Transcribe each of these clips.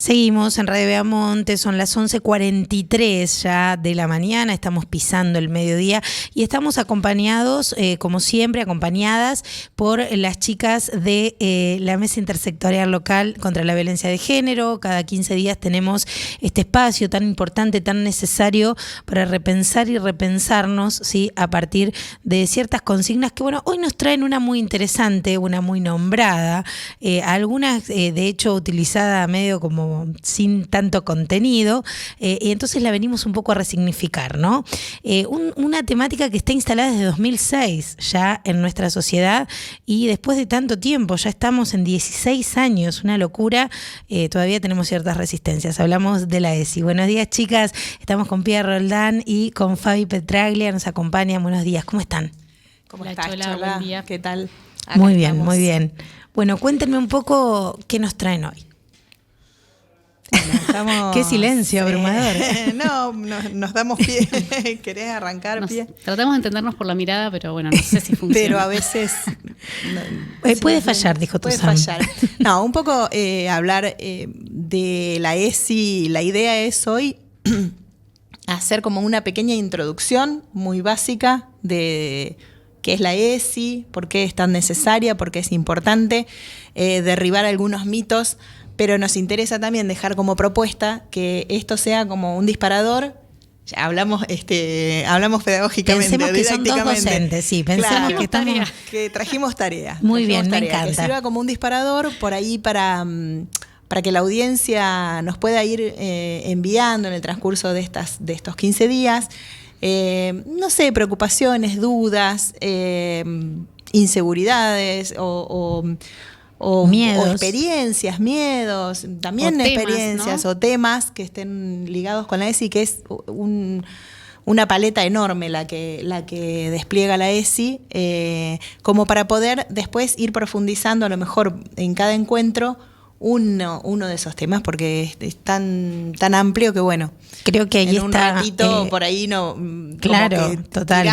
Seguimos en Radio Beamonte, son las 11:43 ya de la mañana, estamos pisando el mediodía y estamos acompañados, como siempre, acompañadas por las chicas de la Mesa Intersectorial Local contra la Violencia de Género. Cada 15 días tenemos este espacio tan importante, tan necesario para repensar y repensarnos, ¿sí?, a partir de ciertas consignas que, bueno, hoy nos traen una muy interesante, una muy nombrada, algunas de hecho utilizada medio como sin tanto contenido, y entonces la venimos un poco a resignificar, ¿no? Una temática que está instalada desde 2006 ya en nuestra sociedad, y después de tanto tiempo, ya estamos en 16 años, una locura, todavía tenemos ciertas resistencias. Hablamos de la ESI. Buenos días, chicas, estamos con Pia Roldán y con Fabi Petraglia, nos acompañan. Buenos días, ¿cómo están? ¿Cómo estás, Chola? Buen día. ¿Qué tal? Acá muy bien, estamos. Muy bien. Bueno, cuéntenme un poco qué nos traen hoy. Bueno, qué silencio abrumador. No, nos damos pie. ¿Querés arrancar, Pie? Tratamos de entendernos por la mirada, pero bueno, no sé si funciona. Pero a veces puede fallar, dijo tu Puede fallar. No, un poco hablar de la ESI. La idea es hoy hacer como una pequeña introducción muy básica de qué es la ESI, por qué es tan necesaria, por qué es importante, derribar algunos mitos. Pero nos interesa también dejar como propuesta que esto sea como un disparador. Ya hablamos pedagógicamente. Pensemos que son dos docentes, sí. Pensemos claro, que trajimos tarea. Muy bien, me encanta. Que sirva como un disparador por ahí para que la audiencia nos pueda ir enviando en el transcurso de estos 15 días. No sé, preocupaciones, dudas, inseguridades o miedos. O experiencias, miedos, también experiencias, ¿no? O temas que estén ligados con la ESI, que es una paleta enorme la que despliega la ESI, como para poder después ir profundizando a lo mejor en cada encuentro uno de esos temas, porque es tan amplio que bueno, creo que ahí en un ratito por ahí no, claro, total,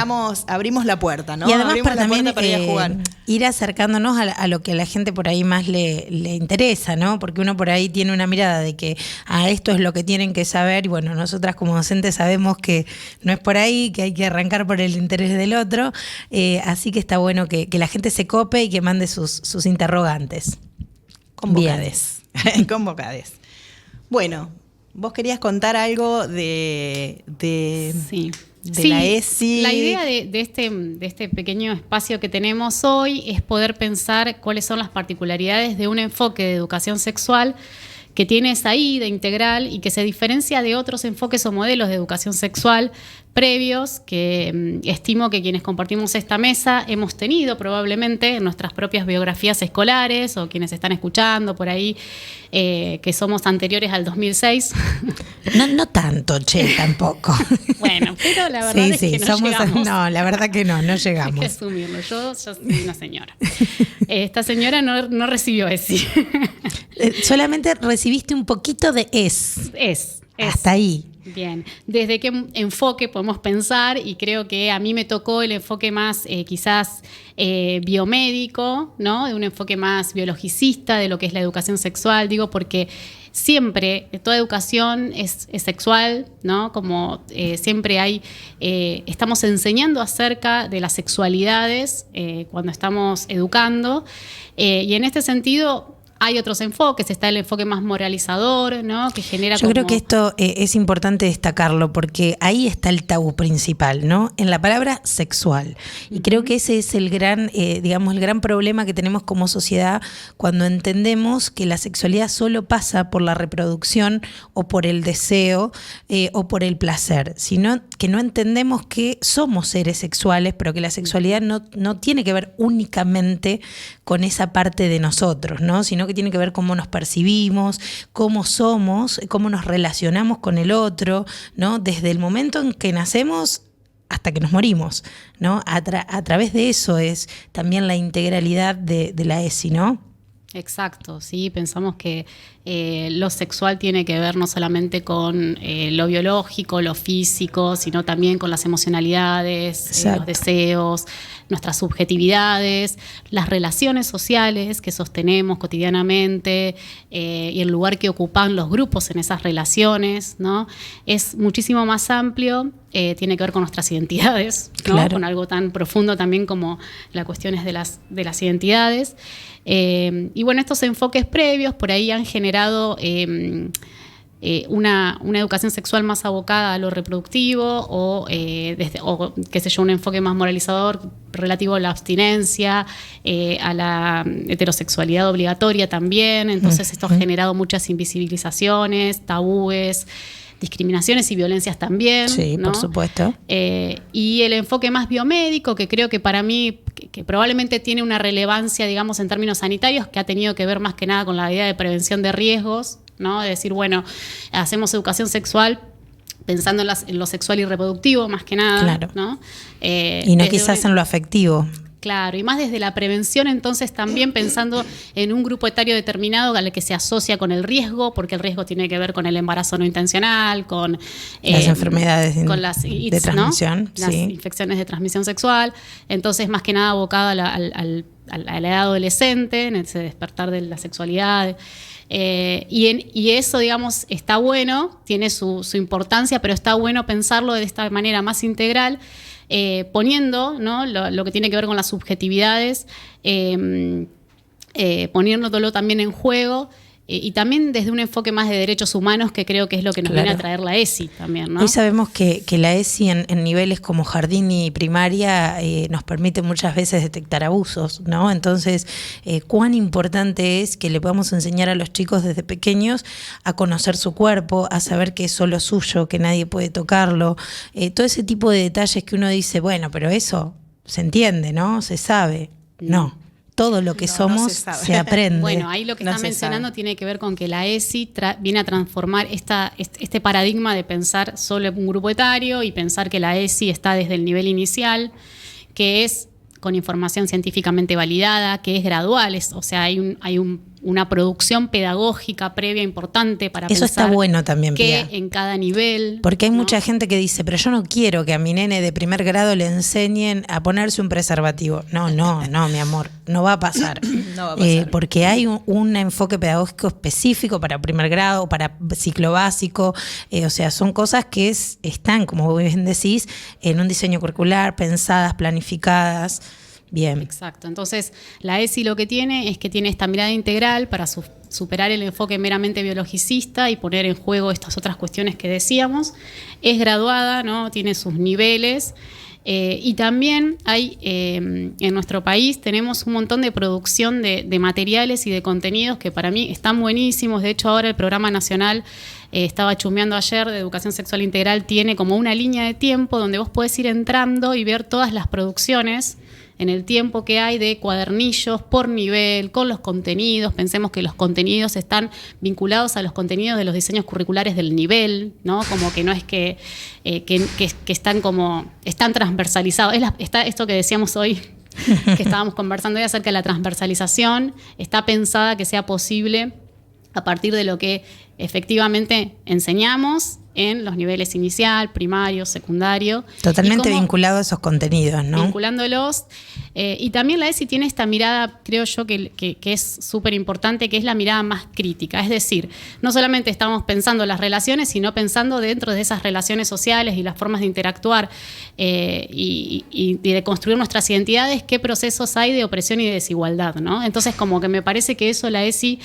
abrimos la puerta, ¿no? Y además abrimos también para ir a jugar, ir acercándonos a lo que a la gente por ahí más le interesa, ¿no? Porque uno por ahí tiene una mirada de que esto es lo que tienen que saber, y bueno, nosotras como docentes sabemos que no es por ahí, que hay que arrancar por el interés del otro, así que está bueno que la gente se cope y que mande sus interrogantes. Convocades. Bueno, vos querías contar algo de la ESI. La idea de este pequeño espacio que tenemos hoy es poder pensar cuáles son las particularidades de un enfoque de educación sexual que tiene esa de integral y que se diferencia de otros enfoques o modelos de educación sexual previos que estimo que quienes compartimos esta mesa hemos tenido probablemente en nuestras propias biografías escolares, o quienes están escuchando por ahí, que somos anteriores al 2006. No tanto, tampoco. Bueno, pero la verdad es que no llegamos. No, la verdad que no llegamos. Hay que asumirlo. Yo soy una señora. Esta señora no recibió ESI. Solamente recibiste un poquito de Es. Hasta ahí. Bien, ¿desde qué enfoque podemos pensar? Y creo que a mí me tocó el enfoque más quizás biomédico, ¿no? De un enfoque más biologicista de lo que es la educación sexual, digo, porque siempre toda educación es sexual, ¿no? Como siempre estamos enseñando acerca de las sexualidades cuando estamos educando, y en este sentido hay otros enfoques, está el enfoque más moralizador, ¿no? Que genera Yo creo que esto es importante destacarlo, porque ahí está el tabú principal, ¿no? En la palabra sexual. Y creo que ese es el gran, el gran problema que tenemos como sociedad cuando entendemos que la sexualidad solo pasa por la reproducción o por el deseo o por el placer, sino que no entendemos que somos seres sexuales, pero que la sexualidad no tiene que ver únicamente con esa parte de nosotros, ¿no? Sino que tiene que ver cómo nos percibimos, cómo somos, cómo nos relacionamos con el otro, ¿no? Desde el momento en que nacemos hasta que nos morimos, ¿no? A través de eso es también la integralidad de la ESI, ¿no? Exacto, sí, pensamos que lo sexual tiene que ver no solamente con lo biológico, lo físico, sino también con las emocionalidades, los deseos, nuestras subjetividades, las relaciones sociales que sostenemos cotidianamente y el lugar que ocupan los grupos en esas relaciones, ¿no? Es muchísimo más amplio, tiene que ver con nuestras identidades, ¿no? Claro. Con algo tan profundo también como las cuestiones de las identidades. Y bueno, estos enfoques previos por ahí han generado una educación sexual más abocada a lo reproductivo o qué sé yo, un enfoque más moralizador relativo a la abstinencia, a la heterosexualidad obligatoria también. Entonces esto ha generado muchas invisibilizaciones, tabúes, discriminaciones y violencias también. Sí, ¿no? por supuesto. Y el enfoque más biomédico, que creo que para mí, que probablemente tiene una relevancia, digamos, en términos sanitarios, que ha tenido que ver más que nada con la idea de prevención de riesgos, ¿no? De decir, bueno, hacemos educación sexual pensando en lo sexual y reproductivo, más que nada. Claro. ¿no? Y no quizás en lo afectivo. Claro, y más desde la prevención, entonces también pensando en un grupo etario determinado al que se asocia con el riesgo, porque el riesgo tiene que ver con el embarazo no intencional, con las enfermedades con las ITS, de transmisión, ¿no? Las infecciones de transmisión sexual. Entonces, más que nada abocado a la edad adolescente, en ese despertar de la sexualidad. Y eso, digamos, está bueno, tiene su importancia, pero está bueno pensarlo de esta manera más integral, poniendo, ¿no? lo que tiene que ver con las subjetividades, poniéndolo también en juego, y también desde un enfoque más de derechos humanos, que creo que es lo que nos viene a traer la ESI también, ¿no? Hoy sabemos que la ESI en niveles como jardín y primaria nos permite muchas veces detectar abusos, ¿no? Entonces, cuán importante es que le podamos enseñar a los chicos desde pequeños a conocer su cuerpo, a saber que es solo suyo, que nadie puede tocarlo, todo ese tipo de detalles que uno dice, bueno, pero eso se entiende, ¿no? Se sabe. No. Todo lo que somos se aprende. Bueno, ahí lo que está mencionando tiene que ver con que la ESI viene a transformar este paradigma de pensar solo en un grupo etario y pensar que la ESI está desde el nivel inicial, que es con información científicamente validada, que es gradual, o sea, hay una producción pedagógica previa importante para eso pensar está bueno también, que Pia. en cada nivel. Porque hay ¿no? mucha gente que dice, pero yo no quiero que a mi nene de primer grado le enseñen a ponerse un preservativo. No, mi amor, no va a pasar. No va a pasar. Porque hay un enfoque pedagógico específico para primer grado, para ciclo básico, o sea, son cosas que están, como bien decís, en un diseño curricular, pensadas, planificadas. Bien. Exacto. Entonces, la ESI lo que tiene es que tiene esta mirada integral para superar el enfoque meramente biologicista y poner en juego estas otras cuestiones que decíamos. Es graduada, ¿no? Tiene sus niveles. Y también hay, en nuestro país, tenemos un montón de producción de materiales y de contenidos que para mí están buenísimos. De hecho, ahora el Programa Nacional, estaba chusmeando ayer, de Educación Sexual Integral, tiene como una línea de tiempo donde vos podés ir entrando y ver todas las producciones en el tiempo que hay de cuadernillos por nivel, con los contenidos. Pensemos que los contenidos están vinculados a los contenidos de los diseños curriculares del nivel, ¿no? Como que no es que están transversalizados. Está esto que decíamos hoy, que estábamos conversando hoy acerca de la transversalización, está pensada que sea posible a partir de lo que efectivamente enseñamos en los niveles inicial, primario, secundario. Totalmente vinculado a esos contenidos, ¿no? Vinculándolos. Y también la ESI tiene esta mirada, creo yo, que es súper importante, que es la mirada más crítica. Es decir, no solamente estamos pensando las relaciones, sino pensando dentro de esas relaciones sociales y las formas de interactuar y de construir nuestras identidades, qué procesos hay de opresión y de desigualdad, ¿no? Entonces, como que me parece que eso la ESI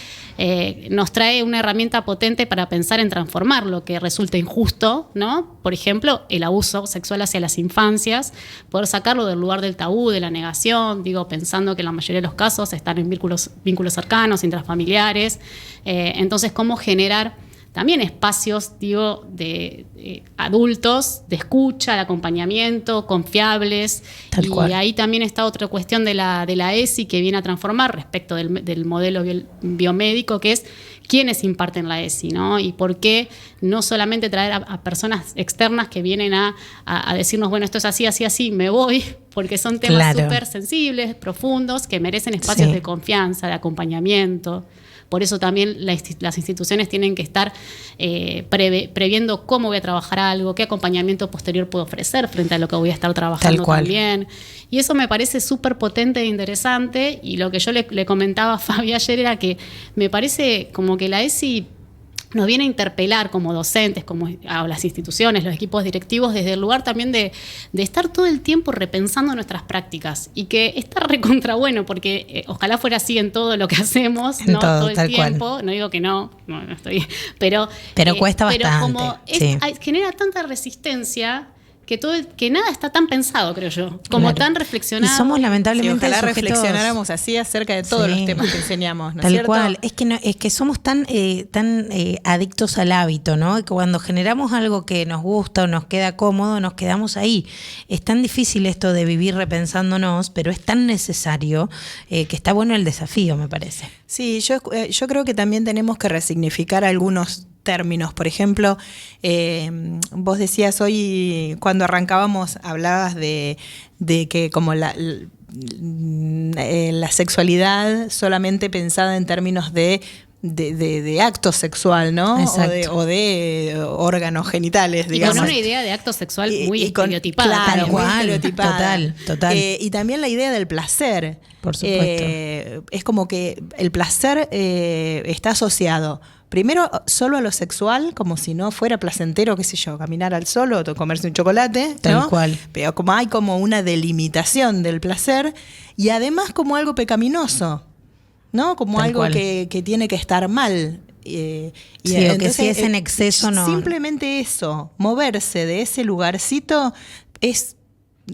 nos trae una herramienta potente para pensar en transformar lo que resulta injusto, ¿no? Por ejemplo, el abuso sexual hacia las infancias, poder sacarlo del lugar del tabú, de la negación, digo, pensando que la mayoría de los casos están en vínculos cercanos, intrafamiliares. Entonces, cómo generar también espacios, digo, de adultos, de escucha, de acompañamiento, confiables. Tal cual. Y ahí también está otra cuestión de la ESI que viene a transformar respecto del modelo biomédico, que es quiénes imparten la ESI, ¿no? Y por qué no solamente traer a personas externas que vienen a decirnos, bueno, esto es así, así, así, me voy, porque son temas súper sensibles, profundos, que merecen espacios de confianza, de acompañamiento. Por eso también las instituciones tienen que estar previendo cómo voy a trabajar algo, qué acompañamiento posterior puedo ofrecer frente a lo que voy a estar trabajando también. Y eso me parece súper potente e interesante, y lo que yo le comentaba a Fabi ayer era que me parece como que la ESI nos viene a interpelar como docentes, como a las instituciones, los equipos directivos, desde el lugar también de estar todo el tiempo repensando nuestras prácticas, y que está recontra bueno, porque ojalá fuera así en todo lo que hacemos, en ¿no? Todo el tal tiempo, cual. No digo que no estoy, pero cuesta pero bastante, como sí. genera tanta resistencia que nada está tan pensado, creo yo, como Claro. tan reflexionado. Y somos lamentablemente ojalá sujetos- reflexionáramos así acerca de todos Sí. los temas que enseñamos, ¿no es Tal cierto? cual. Es que somos tan adictos al hábito, ¿no? Que cuando generamos algo que nos gusta o nos queda cómodo, nos quedamos ahí. Es tan difícil esto de vivir repensándonos, pero es tan necesario que está bueno el desafío, me parece. Sí, yo creo que también tenemos que resignificar algunos términos. Por ejemplo, vos decías hoy, cuando arrancábamos, hablabas de que como la sexualidad solamente pensada en términos de acto sexual, ¿no? Exacto. O de órganos genitales, Y digamos. con una idea de acto sexual muy con- estereotipada. Claro, Tal muy cual, estereotipada. total. Y también la idea del placer. Por supuesto. Es como que el placer está asociado primero solo a lo sexual, como si no fuera placentero, qué sé yo, caminar al sol o comerse un chocolate, ¿no? Tal cual. Pero como hay como una delimitación del placer y además como algo pecaminoso, ¿no? Como Tal algo cual. que tiene que estar mal. Sí, o que si es en exceso, no. Simplemente eso, moverse de ese lugarcito es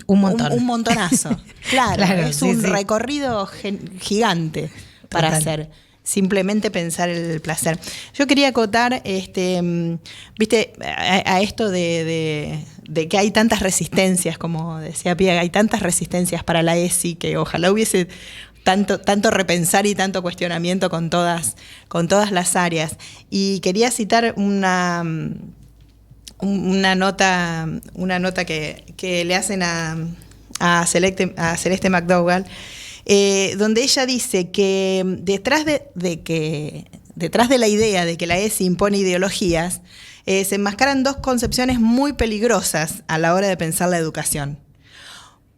Un montón. un montonazo. Claro, Claro, es sí, un sí. recorrido gigante para Total. hacer. Simplemente pensar el placer. Yo quería acotar, viste, a esto de que hay tantas resistencias, como decía Pia, hay tantas resistencias para la ESI, que ojalá hubiese tanto repensar y tanto cuestionamiento con todas las áreas. Y quería citar una nota que le hacen a Celeste McDougall, donde ella dice que detrás de la idea de que la ESI impone ideologías, se enmascaran dos concepciones muy peligrosas a la hora de pensar la educación.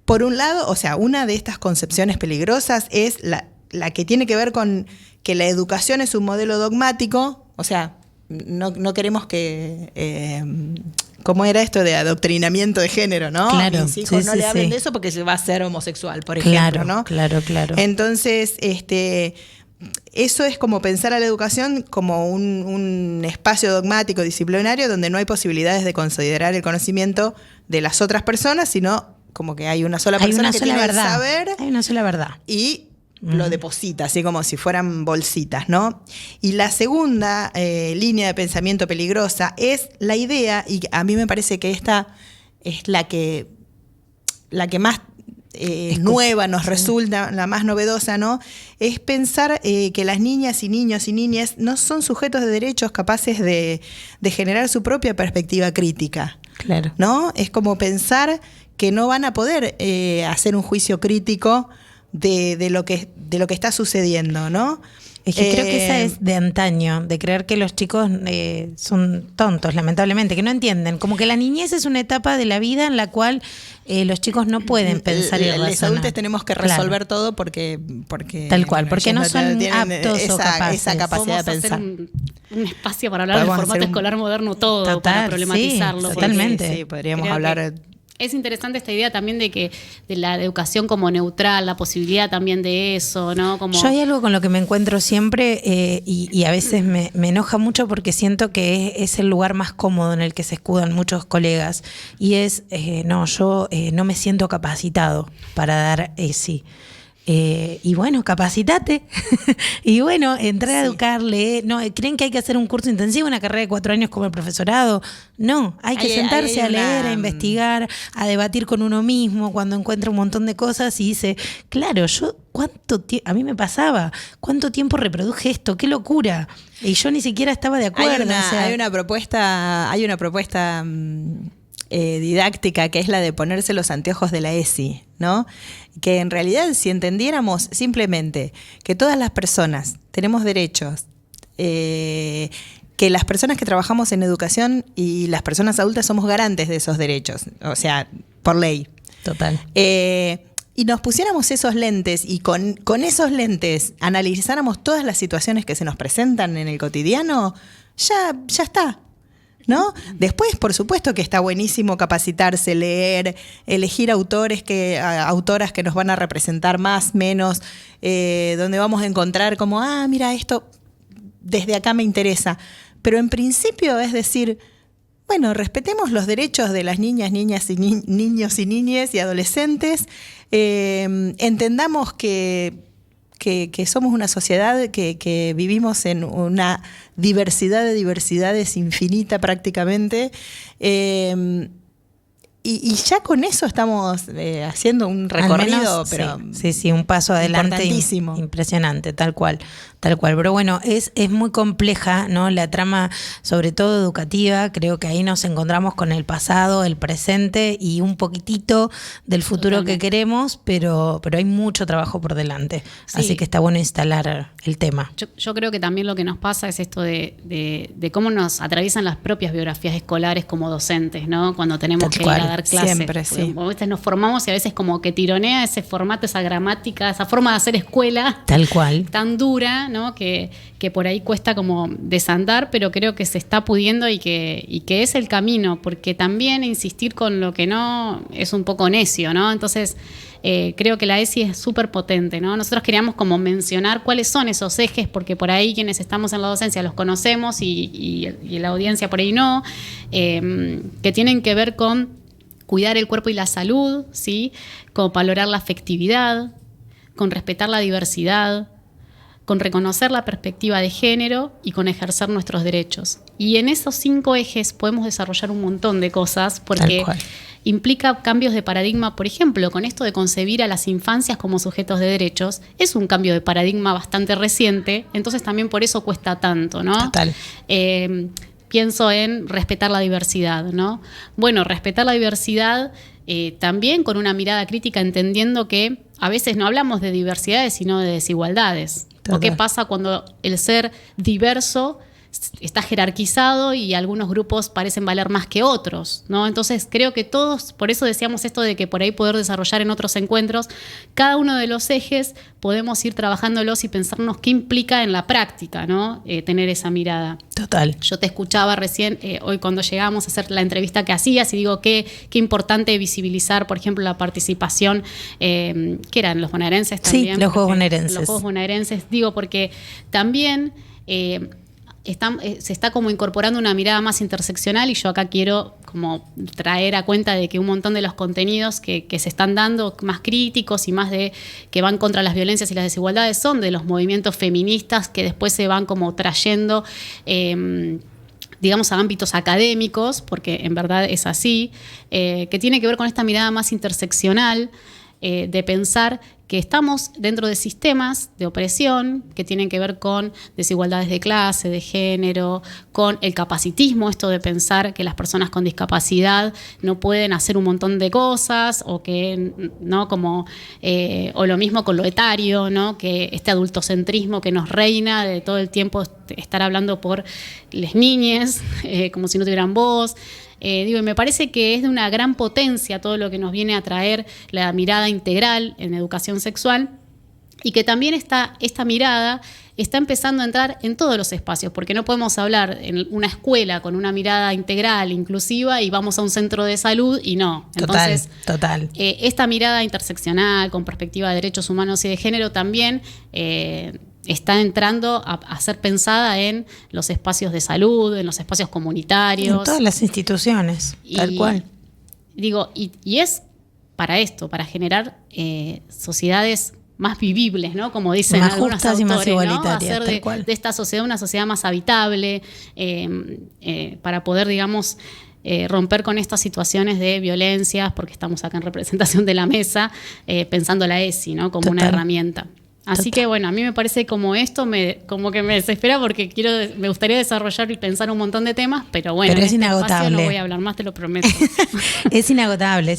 Por un lado, o sea, una de estas concepciones peligrosas es la que tiene que ver con que la educación es un modelo dogmático, o sea, no queremos que... ¿Cómo era esto de adoctrinamiento de género, no? Claro, A mis hijos sí, no le sí, hablen sí. de eso porque se va a ser homosexual, por ejemplo, ¿no? Claro. Entonces, eso es como pensar a la educación como un espacio dogmático, disciplinario, donde no hay posibilidades de considerar el conocimiento de las otras personas, sino como que hay una sola Hay persona una que sola tiene verdad. el saber Hay una sola verdad. y lo deposita, así como si fueran bolsitas, ¿no? Y la segunda línea de pensamiento peligrosa es la idea, y a mí me parece que esta es la que más nueva nos resulta, la más novedosa, ¿no? Es pensar que las niñas y niños y niñas no son sujetos de derechos capaces de generar su propia perspectiva crítica. Claro. ¿No? Es como pensar que no van a poder hacer un juicio crítico de lo que está sucediendo, ¿no? Es que creo que esa es de antaño, de creer que los chicos son tontos, lamentablemente, que no entienden. Como que la niñez es una etapa de la vida en la cual los chicos no pueden pensar y razonar. Los adultos tenemos que resolver todo porque tal cual, porque ellos no son tienen aptos o capaces. esa capacidad de Podemos pensar. hacer un espacio para hablar del Podemos formato hacer escolar moderno todo, Total, para sí, problematizarlo. porque totalmente. Sí, podríamos creo hablar. es interesante esta idea también de la educación como neutral, la posibilidad también de eso, ¿no? Como Yo hay algo con lo que me encuentro siempre y a veces me enoja mucho porque siento que es el lugar más cómodo en el que se escudan muchos colegas y es, yo no me siento capacitado para dar ESI. Y bueno, capacitate. Y bueno, entrar a educarle. No, ¿creen que hay que hacer un curso intensivo, una carrera de 4 años como el profesorado? No, hay que sentarse a leer, a investigar, a debatir con uno mismo cuando encuentra un montón de cosas y dice, claro, a mí me pasaba, ¿cuánto tiempo reproduje esto? ¡Qué locura! Y yo ni siquiera estaba de acuerdo. Hay una propuesta didáctica que es la de ponerse los anteojos de la ESI, ¿no? Que en realidad, si entendiéramos simplemente que todas las personas tenemos derechos, que las personas que trabajamos en educación y las personas adultas somos garantes de esos derechos, o sea, por ley. Total. y nos pusiéramos esos lentes y con esos lentes analizáramos todas las situaciones que se nos presentan en el cotidiano, ya está, ¿no? Después, por supuesto que está buenísimo capacitarse, leer, elegir autoras que nos van a representar más, menos, donde vamos a encontrar como, mira, esto desde acá me interesa. Pero en principio es decir, bueno, respetemos los derechos de las niños y niñas y adolescentes, entendamos que somos una sociedad que vivimos en una diversidad de diversidades infinita prácticamente, y ya con eso estamos haciendo un recorrido, menos, pero sí, un paso adelante importantísimo. Impresionante, tal cual. Pero bueno, es muy compleja, ¿no? La trama, sobre todo educativa, creo que ahí nos encontramos con el pasado, el presente y un poquitito del futuro que queremos, pero hay mucho trabajo por delante. Sí. Así que está bueno instalar el tema. Yo creo que también lo que nos pasa es esto de cómo nos atraviesan las propias biografías escolares como docentes, ¿no? Cuando tenemos Tal que cual. ir a dar clases. Siempre, sí. A veces nos formamos y a veces como que tironea ese formato, esa gramática, esa forma de hacer escuela. Tal cual. Tan dura, ¿no? Que por ahí cuesta como desandar, pero creo que se está pudiendo y que es el camino, porque también insistir con lo que no es un poco necio, ¿no? Entonces, creo que la ESI es súper potente, ¿no? Nosotros queríamos como mencionar cuáles son esos ejes, porque por ahí quienes estamos en la docencia los conocemos y la audiencia por ahí no, que tienen que ver con cuidar el cuerpo y la salud, ¿sí? Con valorar la afectividad, con respetar la diversidad, con reconocer la perspectiva de género y con ejercer nuestros derechos. Y en esos 5 ejes podemos desarrollar un montón de cosas porque implica cambios de paradigma. Por ejemplo, con esto de concebir a las infancias como sujetos de derechos, es un cambio de paradigma bastante reciente, entonces también por eso cuesta tanto, ¿no? Total. Pienso en respetar la diversidad, ¿no? Bueno, respetar la diversidad también con una mirada crítica, entendiendo que a veces no hablamos de diversidades, sino de desigualdades. Total. ¿O qué pasa cuando el ser diverso está jerarquizado y algunos grupos parecen valer más que otros, ¿no? Entonces creo que todos, por eso decíamos esto de que por ahí poder desarrollar en otros encuentros, cada uno de los ejes podemos ir trabajándolos y pensarnos qué implica en la práctica, ¿no? Tener esa mirada. Total. Yo te escuchaba recién, hoy cuando llegamos a hacer la entrevista que hacías, y digo qué importante visibilizar, por ejemplo, la participación, ¿qué eran? ¿Los bonaerenses también? Sí, los Juegos Bonaerenses. Los Juegos Bonaerenses, digo, porque también se está como incorporando una mirada más interseccional, y yo acá quiero como traer a cuenta de que un montón de los contenidos que se están dando más críticos y más de que van contra las violencias y las desigualdades son de los movimientos feministas que después se van como trayendo digamos a ámbitos académicos, porque en verdad es así, que tiene que ver con esta mirada más interseccional, de pensar que estamos dentro de sistemas de opresión que tienen que ver con desigualdades de clase, de género, con el capacitismo, esto de pensar que las personas con discapacidad no pueden hacer un montón de cosas, o que no, como o lo mismo con lo etario, ¿no? Que este adultocentrismo que nos reina de todo el tiempo estar hablando por las niñas, como si no tuvieran voz. Y me parece que es de una gran potencia todo lo que nos viene a traer la mirada integral en educación sexual, y que también esta mirada está empezando a entrar en todos los espacios, porque no podemos hablar en una escuela con una mirada integral, inclusiva, y vamos a un centro de salud y no. Entonces, Total. Esta mirada interseccional con perspectiva de derechos humanos y de género también está entrando a ser pensada en los espacios de salud, en los espacios comunitarios. En todas las instituciones, tal cual. Digo, y es para esto, para generar sociedades más vivibles, ¿no? Como dicen más algunos justas autores, y más ¿no? igualitarias, Hacer tal cual. de esta sociedad una sociedad más habitable, para poder, digamos, romper con estas situaciones de violencias, porque estamos acá en representación de la mesa, pensando la ESI, ¿no? Como una herramienta. Así que bueno, a mí me parece como esto, como que me desespera porque me gustaría desarrollar y pensar un montón de temas, pero bueno, pero en es este inagotable. espacio no voy a hablar más, te lo prometo. Es inagotable,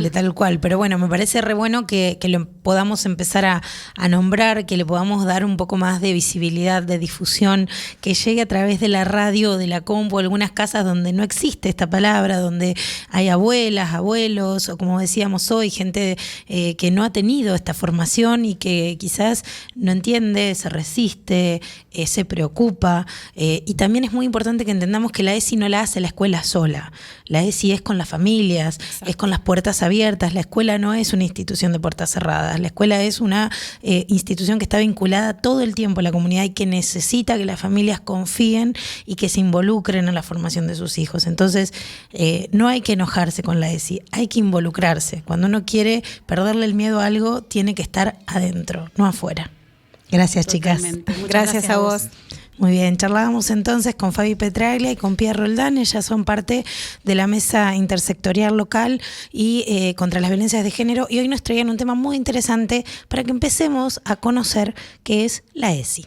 tal cual. Pero bueno, me parece re bueno que lo podamos empezar a nombrar, que le podamos dar un poco más de visibilidad, de difusión, que llegue a través de la radio, de la compu, algunas casas donde no existe esta palabra, donde hay abuelas, abuelos, o como decíamos hoy, gente que no ha tenido esta formación y que quizás no entiende, se resiste, se preocupa. Y también es muy importante que entendamos que la ESI no la hace la escuela sola. La ESI es con las familias, es con las puertas abiertas. La escuela no es una institución de puertas cerradas. La escuela es una institución que está vinculada todo el tiempo a la comunidad y que necesita que las familias confíen y que se involucren en la formación de sus hijos. Entonces, no hay que enojarse con la ESI, hay que involucrarse. Cuando uno quiere perderle el miedo a algo, tiene que estar adentro, no afuera. Gracias, Totalmente. chicas. Gracias a vos. Muy bien, charlábamos entonces con Fabi Petraglia y con Pierre Roldán. Ellas son parte de la mesa intersectorial local y contra las violencias de género, y hoy nos traían un tema muy interesante para que empecemos a conocer qué es la ESI.